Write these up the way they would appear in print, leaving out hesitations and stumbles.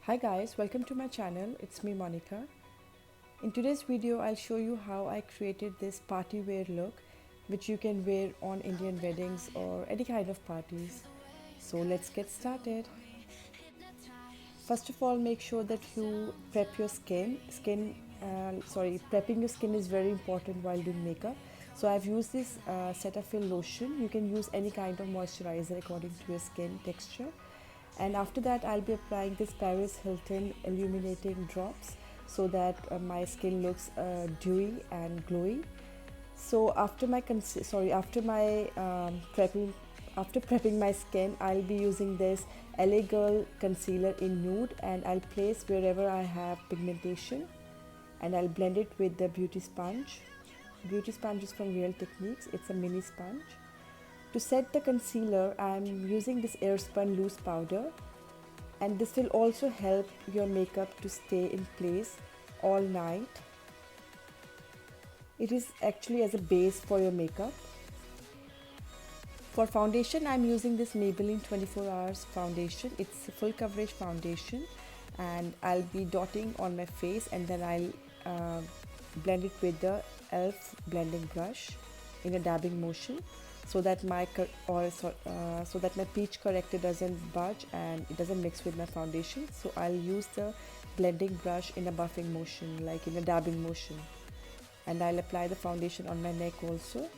Hi guys, welcome to my channel. It's me Monika. In today's video I'll show you how I created this party wear look which you can wear on Indian weddings or any kind of parties. So let's get started. First of all, make sure that you prep your skin. Prepping your skin is very important while doing makeup. So I've used this Cetaphil lotion. You can use any kind of moisturizer according to your skin texture. And after that I'll be applying this Paris Hilton illuminating drops so that my skin looks dewy and glowy. So after prepping my skin, I'll be using this LA Girl concealer in Nude, and I'll place wherever I have pigmentation, and I'll blend it with the beauty sponge. Beauty sponge is from Real Techniques. It's a mini sponge. To set the concealer, I'm using this Airspun loose powder, and this will also help your makeup to stay in place all night. It is actually as a base for your makeup. For foundation, I'm using this Maybelline 24 hours foundation. It's a full coverage foundation, and I'll be dotting on my face, and then I'll blend it with the e.l.f. blending brush in a dabbing motion, so that my peach corrector doesn't budge and it doesn't mix with my foundation. So I'll use the blending brush in a buffing motion, like in a dabbing motion, and I'll apply the foundation on my neck also.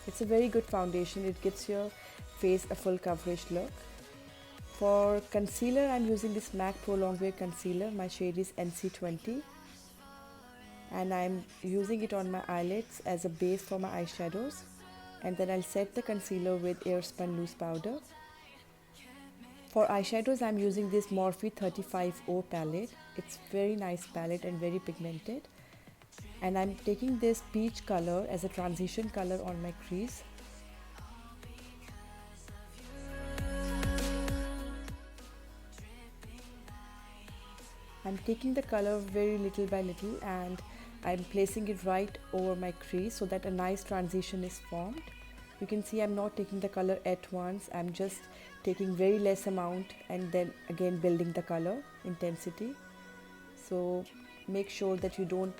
It's a very good foundation. It gives your face a full coverage look. For concealer, I'm using this MAC Pro Longwear concealer. My shade is NC20, and I'm using it on my eyelids as a base for my eyeshadows, and then I'll set the concealer with Airspun loose powder. For eyeshadows, I'm using this Morphe 35O palette. It's very nice palette and very pigmented. And I'm taking this peach color as a transition color on my crease. I'm taking the color very little by little, and I'm placing it right over my crease so that a nice transition is formed. You can see I'm not taking the color at once. I'm just taking very less amount and then again building the color intensity. So make sure that you don't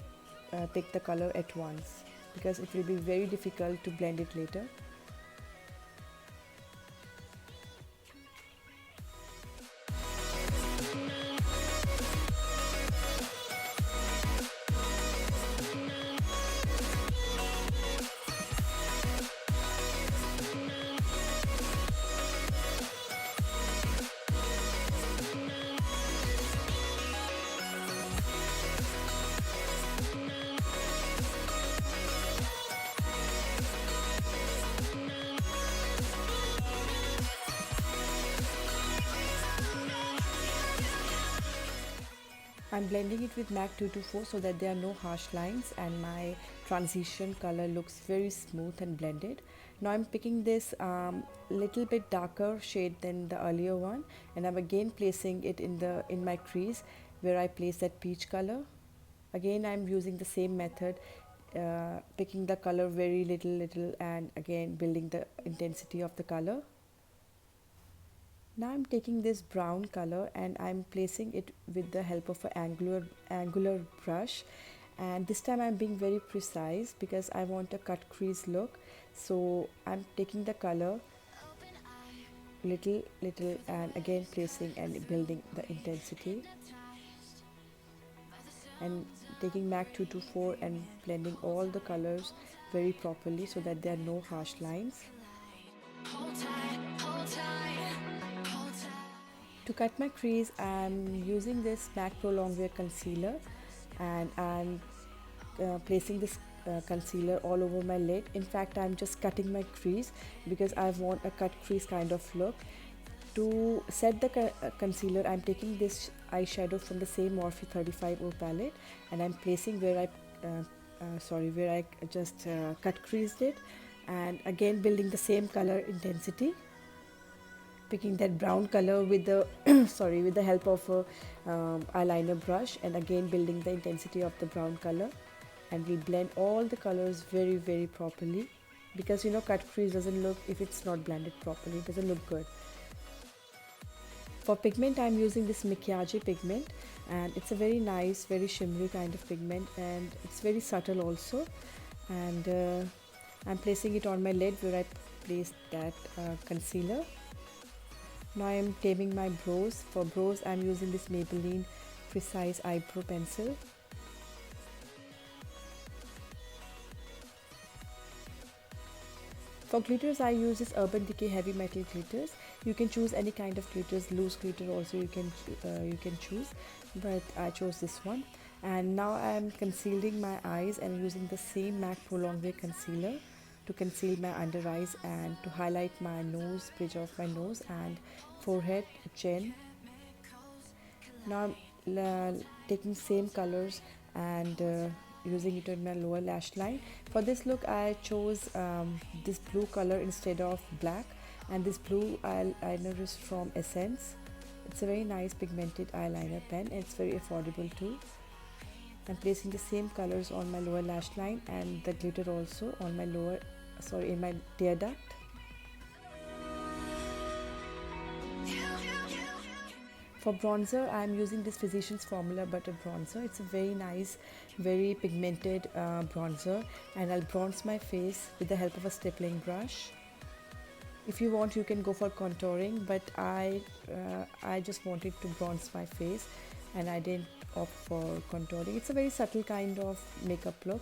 take the color at once, because it will be very difficult to blend it later. I'm blending it with MAC 224 so that there are no harsh lines, and my transition color looks very smooth and blended. Now I'm picking this little bit darker shade than the earlier one, and I'm again placing it in my crease where I place that peach color. Again I'm using the same method, picking the color very little and again building the intensity of the color. Now I'm taking this brown color and I'm placing it with the help of an angular brush, and this time I'm being very precise because I want a cut crease look. So I'm taking the color little and again placing and building the intensity, and taking MAC 224 and blending all the colors very properly so that there are no harsh lines. To cut my crease, I'm using this MAC Pro Longwear concealer, and I'm placing this concealer all over my lid. In fact, I'm just cutting my crease because I want a cut crease kind of look. To set the concealer, I'm taking this eyeshadow from the same Morphe 35O palette, and I'm placing where I just cut creased it, and again building the same color intensity, picking that brown color with the with the help of a eyeliner brush, and again building the intensity of the brown color, and we blend all the colors very properly, because cut crease doesn't look, if it's not blended properly, it doesn't look good. For pigment, I'm using this Mikayjay pigment, and it's a very nice, very shimmery kind of pigment, and it's very subtle also. And I'm placing it on my lid where I placed that concealer. Now I'm taming my brows. For brows, I'm using this Maybelline Precise Eyebrow Pencil. For glitters, I use this Urban Decay Heavy Metal glitters. You can choose any kind of glitters, loose glitter also you can choose, but I chose this one. And now I am concealing my eyes and using the same MAC Pro Longwear concealer to conceal my under eyes and to highlight my nose, bridge of my nose and forehead, chin. Now I'm taking same colors and using it on my lower lash line. For this look, I chose this blue color instead of black, and this blue eyeliner is from Essence. It's a very nice pigmented eyeliner pen, and it's very affordable too. I'm placing the same colors on my lower lash line and the glitter also on my in my tear duct. For bronzer, I am using this Physicians Formula Butter Bronzer. It's a very nice, very pigmented bronzer, and I'll bronze my face with the help of a stippling brush. If you want, you can go for contouring, but I just wanted to bronze my face and I didn't opt for contouring. It's a very subtle kind of makeup look.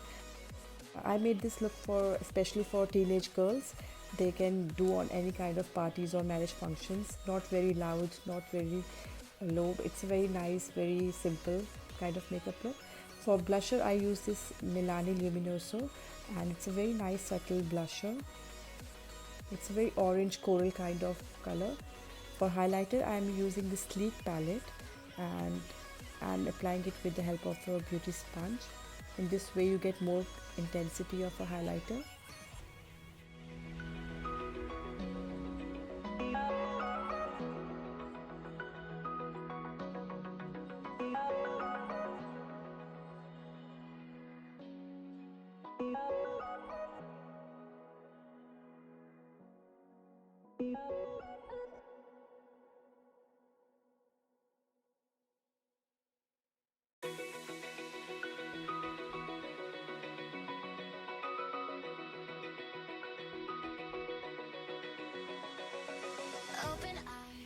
I made this look especially for teenage girls. They can do on any kind of parties or marriage functions. Not very loud, not very low. It's a very nice, very simple kind of makeup look. For blusher, I use this Milani Luminoso, and it's a very nice subtle blusher. It's a very orange coral kind of color. For highlighter, I am using this Sleek palette, and I'm applying it with the help of a beauty sponge. In this way, you get more intensity of a highlighter.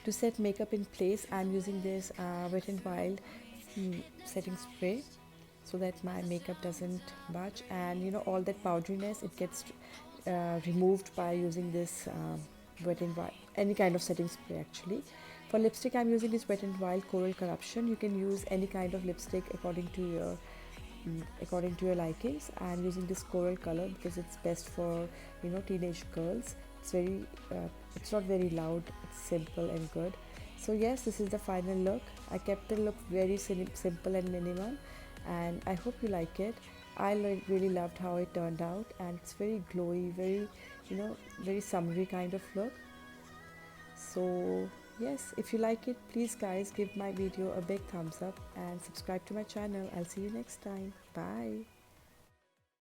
To set makeup in place, I'm using this Wet n Wild setting spray so that my makeup doesn't budge, and you know, all that powderiness, it gets removed by using this Wet n Wild, any kind of setting spray actually. For lipstick, I'm using this Wet n Wild Coral Corruption. You can use any kind of lipstick according to your likings. I'm using this coral color because it's best for, you know, teenage girls. It's not very loud, it's simple and good. So yes, this is the final look. I kept the look very simple and minimal, and I hope you like it. I really loved how it turned out, and it's very glowy, very, you know, very summery kind of look. So yes, if you like it, please guys give my video a big thumbs up and subscribe to my channel. I'll see you next time. Bye.